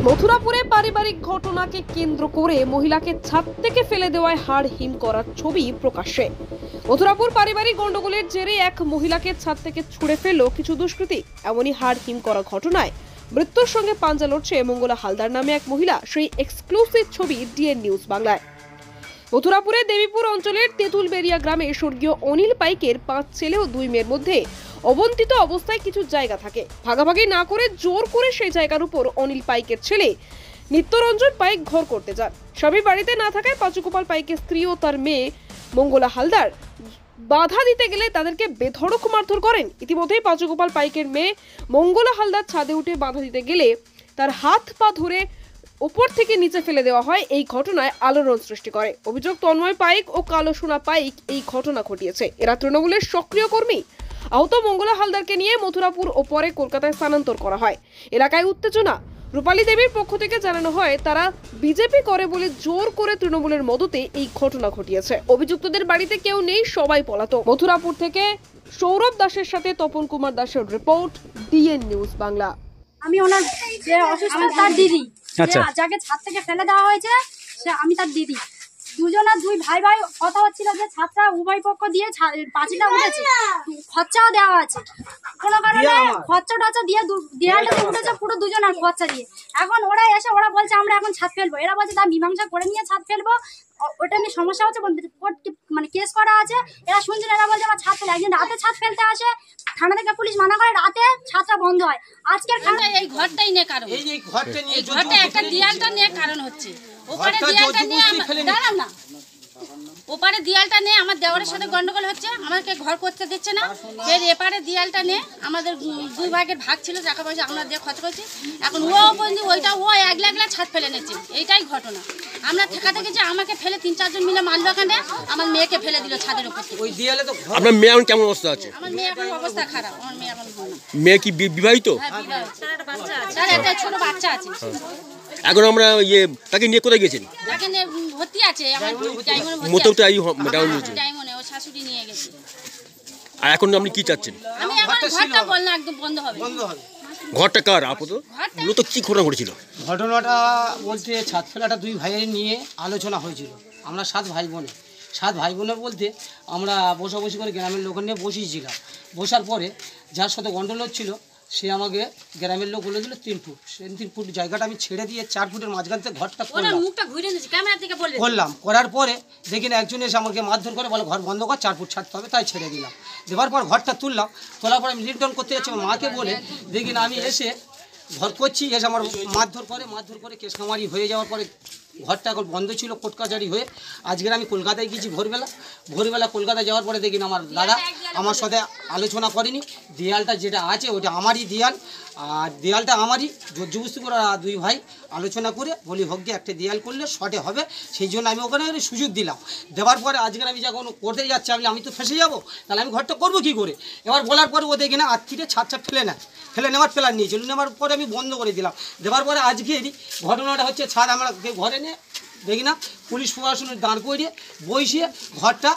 মথুরাপুরে পারিবারিক ঘটনাকে কেন্দ্র করে মহিলাকে ছাদ থেকে ফেলে দেওয়ায় হাড় হিম করার ছবি প্রকাশ্যে। মথুরাপুর পারিবারিক গন্ডগোলের জেরে এক মহিলাকে ছাদ থেকে ছুঁড়ে ফেলল কিছু দুষ্কৃতী। এমনই হাড় হিম করা ঘটনায় মৃত্যুর সঙ্গে পাঞ্জা লড়ছে মঙ্গলা হালদার নামে এক মহিলা। সেই এক্সক্লুসিভ ছবি ডিএন নিউজ বাংলায়। মথুরাপুরের দেবীপুর অঞ্চলের তেঁতুলবেরিয়া গ্রামে স্বর্গীয় অনিল পাইকের 5 ছেলে ও 2 মেয়ের মধ্যে অবন্তিত অবস্থায় কিছু জায়গা থাকে। ভাগাভাগি না করে জোর করে সেই জায়গার উপর অনিল পাইকের ছেলে নিত্যরঞ্জন পাইক ঘর করতে যান। স্বামী বাড়িতে না থাকায় পাঁচুগোপাল পাইকের স্ত্রী ও তার মেয়ে মঙ্গলা হালদার বাধা দিতে গেলে তাদেরকে বেধড়ক মারধর করেন। ইতিমধ্যেই পাঁচুগোপাল পাইকের মেয়ে মঙ্গলা হালদার ছাদে উঠে বাধা দিতে গেলে তার হাত পা ধরে উপর থেকে নিচে ফেলে দেওয়া হয়। এই ঘটনায় আলোড়ন সৃষ্টি করে। অভিযোগ তন্ময় পাইক ও কালো সোনা পাইক এই ঘটনা ঘটিয়েছে। এরা তৃণমূলের সক্রিয় কর্মী। আহত মঙ্গলা হালদারকে নিয়ে মথুরাপুর ও পরে কলকাতায় স্থানান্তর করা হয়। এলাকায় উত্তেজনা। রূপালী দেবীর পক্ষ থেকে জানানো হয় তারা বিজেপি করে বলে জোর করে তৃণমূলের মদতে এই ঘটনা ঘটিয়েছে। অভিযুক্তদের বাড়িতে কেউ নেই, সবাই পলাতক। মথুরাপুর থেকে সৌরভ দাসের সাথে তপন কুমার দাসের রিপোর্ট, ডিএন নিউজ বাংলা। আমি ওনার যে অসুস্থ তার দিদি, যাকে ছাদ থেকে ফেলে দেওয়া হয়েছে সে আমি তার দিদি। দুজনের দুই ভাই ভাই কথা হচ্ছিল যে ছাদটা উভয় পক্ষ দিয়ে পাঁচিলটা উঠেছে, খরচাও দেওয়া আছে। কোনো কারণে খরচা টরচা দিয়ে দেয়ালটা উঠেছে পুরো দুজনের খরচা দিয়ে। এখন ওরা এসে ওরা বলছে আমরা এখন ছাদ ফেলবো। এরা বলছে তার মীমাংসা করে নিয়ে ছাদ ফেলবো, ওটা নিয়ে সমস্যা হচ্ছে, মানে কেস করা আছে। এরা শুনছেন, এরা বলছে আমার ছাদ ফেলে। একদিন রাতে ছাদ ফেলতে আসে, থানা থেকে পুলিশ মানা করে, রাতে ছাদটা বন্ধ হয়। আজকের এই ঘরটাই নিয়ে কারণ, এই ঘরটা একটা দেয়ালটা নিয়ে কারণ হচ্ছে। ওপারে দেয়ালটা নিয়ে দাঁড়াও না, ওপারে দেয়ালটা নিয়ে আমার দেওয়ারের সাথে গন্ডগোল হচ্ছে, আমাকে ঘর করতে দিচ্ছে না। এর এপারে দেয়ালটা নিয়ে আমাদের দুই ভাগের ভাগ ছিল, টাকা পয়সা আমরা দিয়ে খরচ করছি। এখন ও বন্ধু ওইটা ও একলা একলা ছাদ ফেলে নিচ্ছে, এইটাই ঘটনা। আমরা ঠেকাতে গেছি, আমাকে ফেলে 3-4 জন মিলে মারলো। ওখানে আমার মেয়েকে ফেলে দিল ছাদের উপর থেকে। ওই দেয়ালে তো আপনার মেয়ে এখন কেমন অবস্থা আছে? আমার মেয়ে এখন অবস্থা খারাপ। আমার মেয়ে এখন মেয়ে কি বিবাহিত? হ্যাঁ, বিবাহিত। তার একটা বাচ্চা আছে, তার একটা ছোট বাচ্চা আছে। এখন আমরা তাকে নিয়ে কোথায় গেছেন? তাকে নিয়ে ভর্তি আছে আমার ডায়মন্ডে ভর্তি আছে। মোটরটা এই ডায়মন্ডে ও শাশুড়ি নিয়ে গেছে। আর এখন আপনি কি চাচ্ছেন? আমি এখন ঘরটা বলনা একদম বন্ধ হবে। ঘরটা কার আপাতত? মূলত কি ঘটনা ঘটেছিল? ঘটনাটা বলতে ছাদ ফেলাটা দুই ভাইয়ের নিয়ে আলোচনা হয়েছিল। আমরা 7 ভাই বোনের বলতে আমরা বসাবসি করে গ্রামের লোকের নিয়ে বসিয়েছিলাম। বসার পরে যার সাথে গন্ডগোল হচ্ছিল সে আমাকে গ্রামের লোক বলে দিল 3 ফুট। 3 ফুট জায়গাটা আমি ছেড়ে দিয়ে 4 ফুটের মাঝখান থেকে ঘরটা করলাম। করার পরে দেখি না একজন এসে আমাকে মারধর করে, বলে ঘর বন্ধ কর, 4 ফুট ছাড়তে হবে। তাই ছেড়ে দিলাম। দেওয়ার পর ঘরটা তুললাম। তোলার পর আমি লিডন করতে যাচ্ছি, মাকে বলে দেখি না আমি এসে ঘর করছি, এসে আমার মারধর করে কেস কামারি হয়ে যাওয়ার পরে ঘরটা এখন বন্ধ ছিল, কোর্ট কাচারি হয়ে। আজকের আমি কলকাতায় গেছি ভোরবেলা কলকাতায় যাওয়ার পরে দেখি না আমার দাদা আমার সাথে আলোচনা করেনি। দেয়ালটা যেটা আছে ওটা আমারই দেয়াল, আর দেয়ালটা আমারই জোরজবস্তি করে দুই ভাই আলোচনা করে বলি হোক গিয়ে একটা দেয়াল করলে শর্টে হবে, সেই জন্য আমি ওখানে সুযোগ দিলাম। দেওয়ার পরে আজকের আমি যখন করতে যাচ্ছি আমি তো ফেসে যাবো, তাহলে আমি ঘরটা করবো কী করে? এবার বলার পরে ও দেখি না আত্মীয় ছাদ ফেলে নেওয়ার প্ল্যান নিয়েছিল। নেওয়ার পরে আমি বন্ধ করে দিলাম। দেওয়ার পরে আজকেরই ঘটনাটা হচ্ছে ছাদ আমরা ঘরে নিয়ে দেখি না পুলিশ প্রশাসন দাঁড় করিয়ে বসিয়ে ঘরটা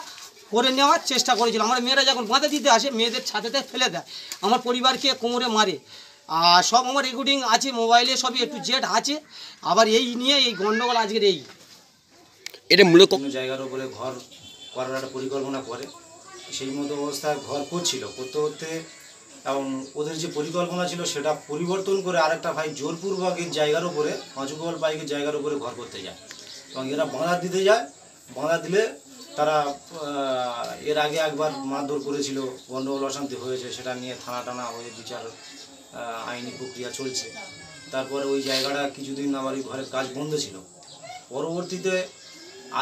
করে নেওয়ার চেষ্টা করেছিল। আমার মেয়েরা যখন বাঁধা দিতে আসে মেয়েদের ছাদেতে ফেলে দেয়, আমার পরিবারকে কোমরে মারে। আর সব আমার রেকর্ডিং আছে, মোবাইলে সবই একটু জেড আছে। আবার এই নিয়ে এই গণ্ডগোল আজকের এটা মূলত জায়গার উপরে ঘর করার একটা পরিকল্পনা করে, সেই মতো অবস্থায় ঘর করতে এবং ওদের যে পরিকল্পনা ছিল সেটা পরিবর্তন করে আরেকটা ভাই জোরপূর্বক এই জায়গার উপরে পাঁচুগোপাল পাইকের জায়গার উপরে ঘর করতে যায় এবং এরা বাঁধা দিতে যায়। বাঁধা দিলে তারা এর আগে একবার মারধর করেছিল, গণ্ডগোল অশান্তি হয়েছে, সেটা নিয়ে থানা হয়ে বিচার আইনি প্রক্রিয়া চলছে। তারপরে ওই জায়গাটা কিছুদিন আমার ওই ঘরের কাজ বন্ধ ছিল। পরবর্তীতে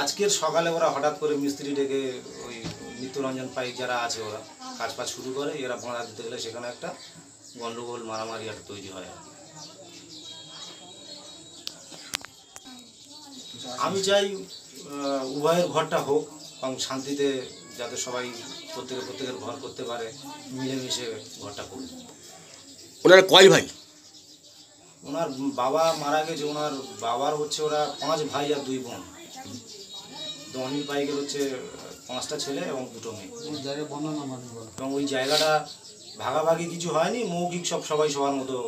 আজকের সকালে ওরা হঠাৎ করে মিস্ত্রি ডেকে ওই নিত্যরঞ্জন পাইক যারা আছে ওরা কাজ শুরু করে। এরা বাঁধা দিতে গেলে সেখানে একটা গণ্ডগোল মারামারি একটা তৈরি হয়। আমি চাই উভয়ের ঘরটা হোক এবং শান্তিতে যাতে সবাই প্রত্যেকের ঘর করতে পারে, মিলেমিশে ঘরটা করুক। ওনারা কয় ভাই? ওনার বাবা মারা গেছে, ওনার বাবার হচ্ছে ওরা 5 ভাই আর 2 বোন। অনিল পাইকের হচ্ছে 5টা ছেলে এবং 2টো মেয়ে। এবং ওই জায়গাটা ভাগাভাগি কিছু হয়নি, মৌখিক সবাই সবার মতো